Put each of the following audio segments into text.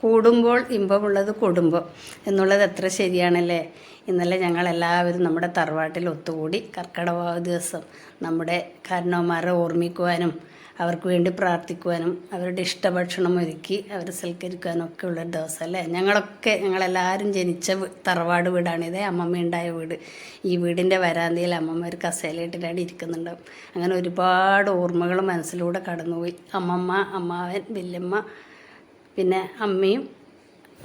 കൂടുമ്പോൾ ഇമ്പമുള്ളത് കുടുംബം എന്നുള്ളത് എത്ര ശരിയാണല്ലേ. ഇന്നലെ ഞങ്ങളെല്ലാവരും നമ്മുടെ തറവാട്ടിൽ ഒത്തുകൂടി കർക്കിടക ദിവസം നമ്മുടെ കാരണവന്മാരെ ഓർമ്മിക്കുവാനും അവർക്ക് വേണ്ടി പ്രാർത്ഥിക്കുവാനും അവരുടെ ഇഷ്ടഭക്ഷണം ഒരുക്കി അവരെ സൽക്കരിക്കാനും ഒക്കെ ഉള്ളൊരു ദിവസം അല്ലേ. ഞങ്ങളെല്ലാവരും ജനിച്ച തറവാട് വീടാണിത്, അമ്മമ്മ ഉണ്ടായ വീട്. ഈ വീടിൻ്റെ വരാന്തയിൽ അമ്മമ്മ ഒരു കസേലയിട്ടിട്ടാണ് ഇരിക്കുന്നുണ്ടാവും. അങ്ങനെ ഒരുപാട് ഓർമ്മകൾ മനസ്സിലൂടെ കടന്നുപോയി. അമ്മമ്മ, അമ്മാവൻ, വല്യമ്മ, പിന്നെ അമ്മയും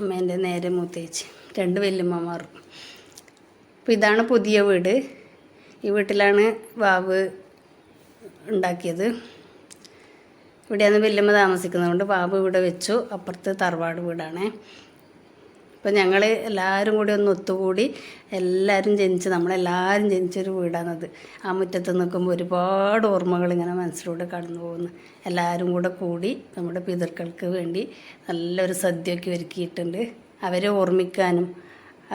അമ്മേൻ്റെ നേരെ മൂത്തേച്ചി, 2 വല്യമ്മമാരും. അപ്പോൾ ഇതാണ് പുതിയ വീട്. ഈ വീട്ടിലാണ് വാവ് ഉണ്ടാക്കിയത്. ഇവിടെയാണ് വല്യമ്മ താമസിക്കുന്നതുകൊണ്ട് ബാബു ഇവിടെ വെച്ചു. അപ്പുറത്ത് തറവാട് വീടാണ്. അപ്പോൾ ഞങ്ങൾ എല്ലാവരും കൂടി ഒന്ന് ഒത്തുകൂടി നമ്മളെല്ലാവരും ജനിച്ചൊരു വീടാണത്. ആ മുറ്റത്ത് നിൽക്കുമ്പോൾ ഒരുപാട് ഓർമ്മകൾ ഇങ്ങനെ മനസ്സിലൂടെ കടന്നു പോകുന്നു. എല്ലാവരും കൂടെ കൂടി നമ്മുടെ പിതൃക്കൾക്ക് വേണ്ടി നല്ലൊരു സദ്യയൊക്കെ ഒരുക്കിയിട്ടുണ്ട്. അവരെ ഓർമ്മിക്കാനും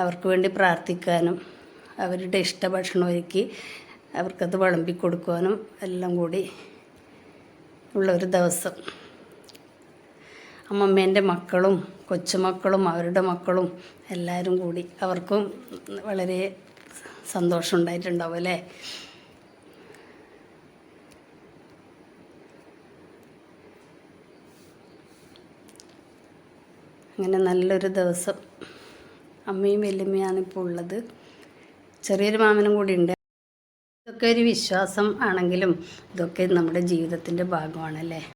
അവർക്ക് വേണ്ടി പ്രാർത്ഥിക്കാനും അവരുടെ ഇഷ്ടഭക്ഷണം ഒരുക്കി അവർക്കത് വിളമ്പിക്കൊടുക്കുവാനും എല്ലാം കൂടി ഉള്ളൊരു ദിവസം. അമ്മമ്മേൻ്റെ മക്കളും കൊച്ചുമക്കളും അവരുടെ മക്കളും എല്ലാവരും കൂടി അവർക്കും വളരെ സന്തോഷം ഉണ്ടായിട്ടുണ്ടാവും അല്ലേ. അങ്ങനെ നല്ലൊരു ദിവസം. അമ്മയും വല്യമ്മയാണ് ഇപ്പോൾ ഉള്ളത്. ചെറിയൊരു മാമനും കൂടി ഉണ്ട്. ഇതൊക്കെ ഒരു വിശ്വാസം ആണെങ്കിലും ഇതൊക്കെ നമ്മുടെ ജീവിതത്തിൻ്റെ ഭാഗമാണല്ലേ.